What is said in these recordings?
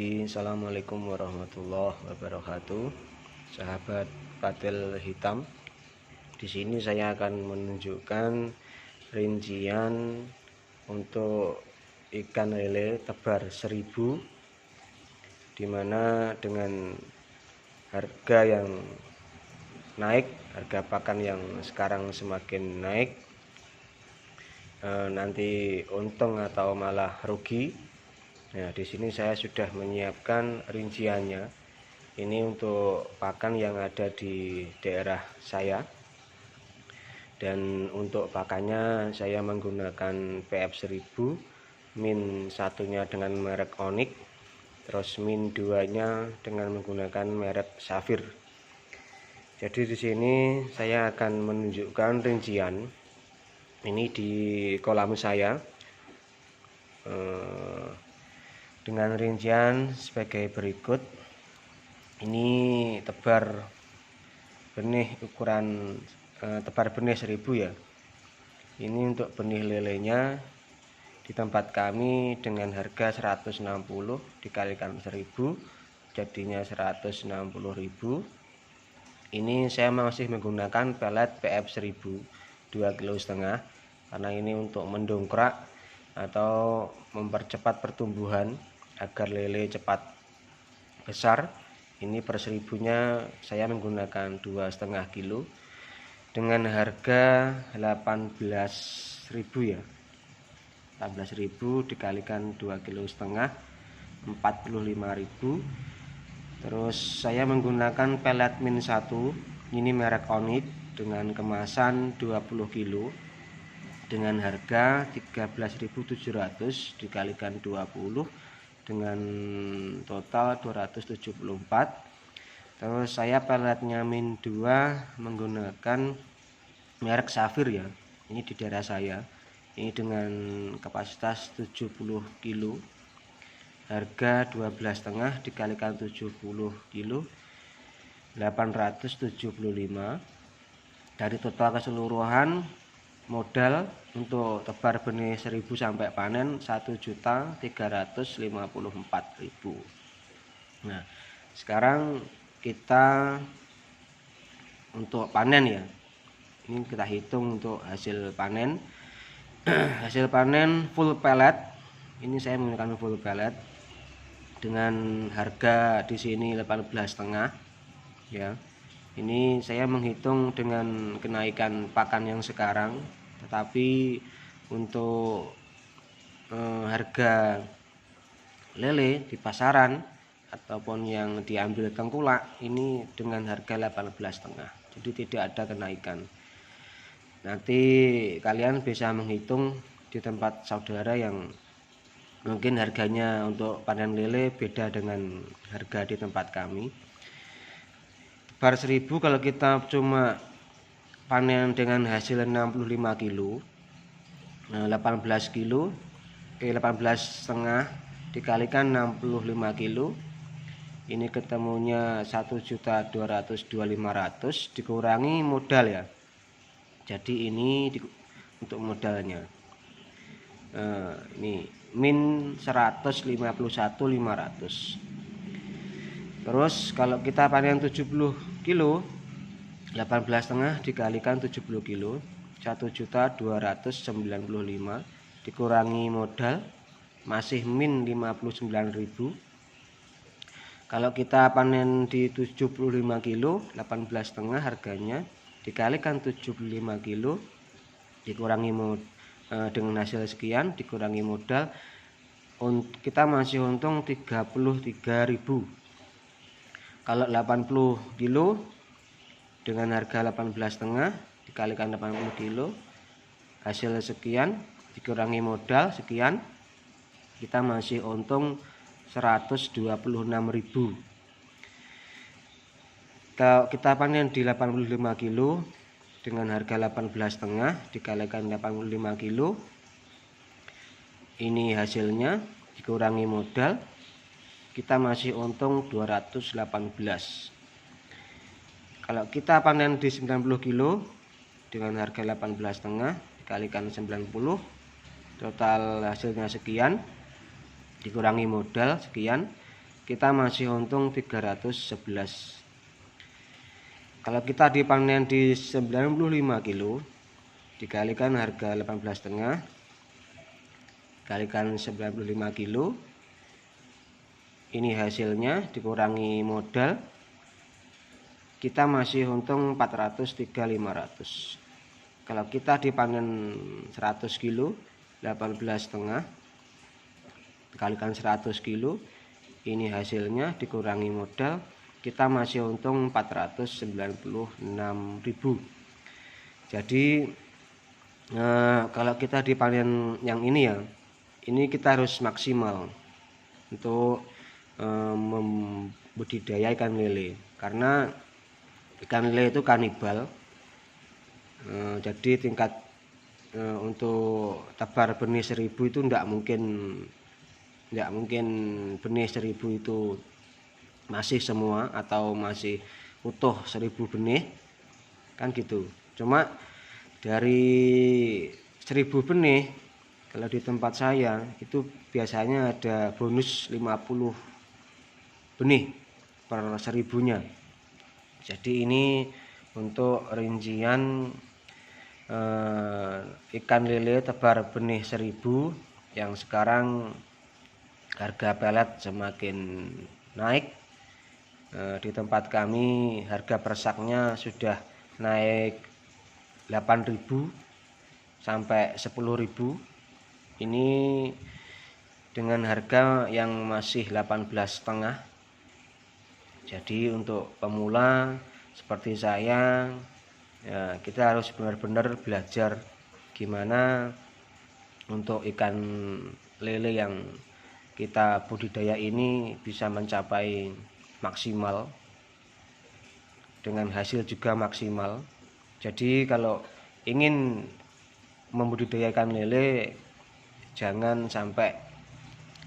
pagi, assalamualaikum warahmatullahi wabarakatuh. Sahabat patil hitam, di sini saya akan menunjukkan rincian untuk ikan lele tebar 1000, dimana dengan harga yang naik, harga pakan yang sekarang semakin naik, nanti untung atau malah rugi. Nah, di sini saya sudah menyiapkan rinciannya. Ini untuk pakan yang ada di daerah saya. Dan untuk pakannya saya menggunakan PF1000, min satunya dengan merek Onyx, terus min 2-nya dengan menggunakan merek Safir. Jadi di sini saya akan menunjukkan rincian ini di kolam saya. Dengan rincian sebagai berikut. Ini tebar benih ukuran tebar benih 1000 ya. Ini untuk benih lelenya di tempat kami dengan harga 160 dikalikan 1000 jadinya 160.000. Ini saya masih menggunakan pelet PF1000 2,5 kg, karena ini untuk mendongkrak atau mempercepat pertumbuhan agar lele cepat besar. Ini per 1000-nya saya menggunakan 2,5 kg dengan harga 18.000 ya. 18.000 dikalikan 2,5 kg 45.000. Terus saya menggunakan pelet min 1, ini merek Onyx dengan kemasan 20 kg dengan harga 13.700 dikalikan 20 dengan total 274. Terus saya peletnya min 2 menggunakan merek Safir ya. Ini di daerah saya. Ini dengan kapasitas 70 kg. Harga 12,5 dikalikan 70 kg 875. Dari total keseluruhan modal untuk tebar benih 1000 sampai panen 1.354.000. Nah, sekarang kita untuk panen ya. Ini kita hitung untuk hasil panen. Hasil panen full pellet. Ini saya menggunakan full pellet dengan harga di sini 18,5 ya. Ini saya menghitung dengan kenaikan pakan yang sekarang, tetapi untuk harga lele di pasaran ataupun yang diambil tengkulak ini dengan harga 18,5. Jadi tidak ada kenaikan. Nanti kalian bisa menghitung di tempat saudara yang mungkin harganya untuk panen lele beda dengan harga di tempat kami. Tebar 1000 kalau kita cuma panen dengan hasil 65 kg, 18 kg 18,5 dikalikan 65 kg, ini ketemunya 1.202.500 dikurangi modal ya. Jadi ini untuk modalnya ini min 151.500. Terus kalau kita panen 70 kg 18,5 dikalikan 70 kg 1.295 dikurangi modal masih min 59.000. Kalau kita panen di 75 kg 18,5 harganya dikalikan 75 kg dikurangi dengan hasil sekian dikurangi modal, kita masih untung 33.000. Kalau 80 kg dengan harga 18,5 dikalikan 80 kg hasil sekian dikurangi modal sekian, kita masih untung 126.000. Kalau kita panen di 85 kg dengan harga 18,5 dikalikan 85 kg, ini hasilnya dikurangi modal, kita masih untung 218. Kalau kita panen di 90 kg dengan harga 18,5 dikalikan 90, total hasilnya sekian dikurangi modal sekian, kita masih untung 311. Kalau kita dipanen di 95 kilo dikalikan harga 18,5, kalikan 95 kilo, ini hasilnya dikurangi modal, kita masih untung 403.500. Kalau kita dipanen 100 kilo 18,5 kalikan 100 kilo, ini hasilnya dikurangi modal, kita masih untung 496.000. Jadi kalau kita dipanen yang ini ya, ini kita harus maksimal untuk membudidaya ikan lele, karena ikan lele itu kanibal. Jadi tingkat untuk tebar benih 1000 itu enggak mungkin benih 1000 itu masih semua atau masih utuh 1000 benih kan gitu. Cuma dari 1000 benih, kalau di tempat saya itu biasanya ada bonus 50 benih per 1000-nya. Jadi ini untuk rincian ikan lele tebar benih 1000 yang sekarang harga pelet semakin naik. Di tempat kami harga persaknya sudah naik 8.000 sampai 10.000. Ini dengan harga yang masih 18,5. Jadi untuk pemula seperti saya, ya kita harus benar-benar belajar gimana untuk ikan lele yang kita budidaya ini bisa mencapai maksimal dengan hasil juga maksimal. Jadi kalau ingin membudidayakan lele, jangan sampai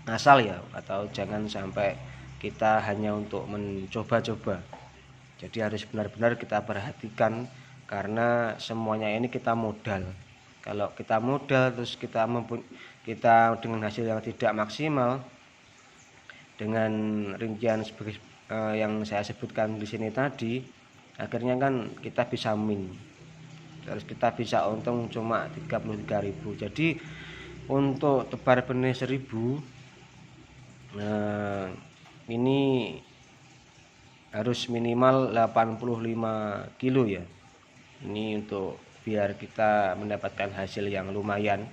ngasal ya, atau jangan sampai kita hanya untuk mencoba-coba. Jadi harus benar-benar kita perhatikan, karena semuanya ini kita modal. Kalau kita modal terus kita dengan hasil yang tidak maksimal, dengan rincian sebagai yang saya sebutkan di sini tadi, akhirnya kan kita bisa min, terus kita bisa untung cuma 33.000. Jadi untuk tebar benih 1000, ini harus minimal 85 kilo ya. Ini untuk biar kita mendapatkan hasil yang lumayan.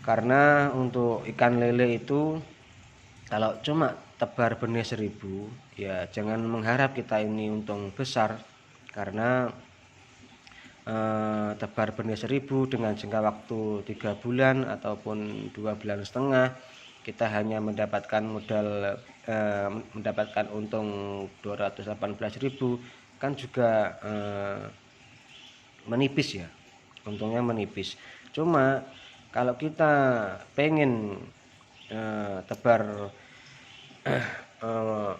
Karena untuk ikan lele itu kalau cuma tebar benih 1000, ya jangan mengharap kita ini untung besar, karena tebar benih 1000 dengan jangka waktu 3 bulan ataupun 2,5 bulan, kita hanya mendapatkan modal mendapatkan untung 218.000, kan juga menipis ya, untungnya menipis. Cuma kalau kita pengen tebar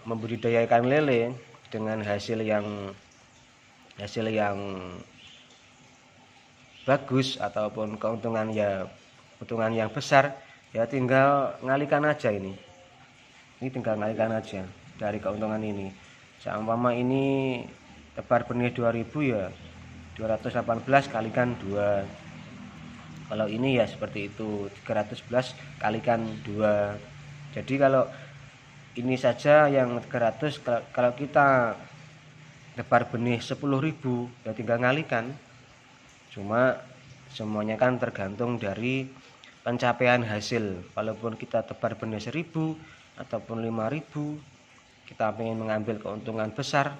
membudidaya ikan lele dengan hasil yang bagus ataupun keuntungan yang besar, ya tinggal ngalikan aja ini tinggal ngalikan aja dari keuntungan ini. Seumpama ini tebar benih 2000, ya 218 kalikan 2. Kalau ini ya seperti itu, 311 kalikan 2. Jadi kalau ini saja yang 300, kalau kita tebar benih 10.000, ya tinggal ngalikan. Cuma semuanya kan tergantung dari pencapaian hasil. Walaupun kita tebar benih 1000 ataupun 5000, kita ingin mengambil keuntungan besar,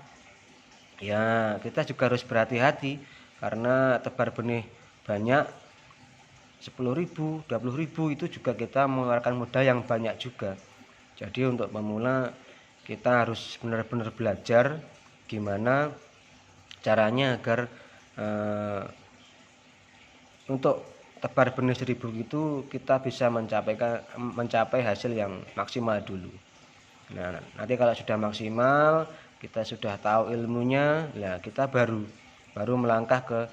ya kita juga harus berhati-hati, karena tebar benih banyak 10.000, 20.000 itu juga kita mengeluarkan modal yang banyak juga. Jadi untuk pemula kita harus benar-benar belajar gimana caranya agar untuk tebar benih 1000 itu kita bisa mencapai hasil yang maksimal dulu. Nah, nanti kalau sudah maksimal, kita sudah tahu ilmunya, nah kita baru melangkah ke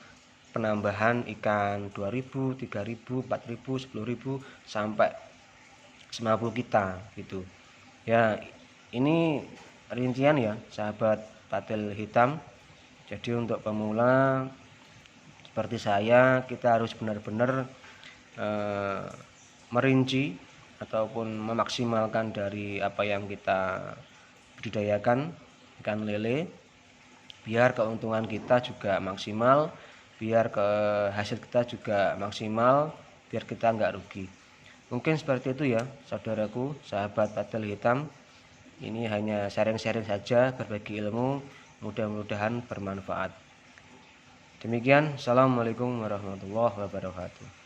penambahan ikan 2000, 3000, 4000, 10.000 sampai 50 kita gitu. Ya, Ini rincian ya sahabat patil hitam. Jadi untuk pemula seperti saya, kita harus benar-benar merinci ataupun memaksimalkan dari apa yang kita budidayakan ikan lele, biar keuntungan kita juga maksimal, biar hasil kita juga maksimal, biar kita nggak rugi. Mungkin seperti itu ya saudaraku, sahabat patil hitam. Ini hanya sharing-sharing saja, berbagi ilmu, mudah-mudahan bermanfaat. Demikian, assalamualaikum warahmatullahi wabarakatuh.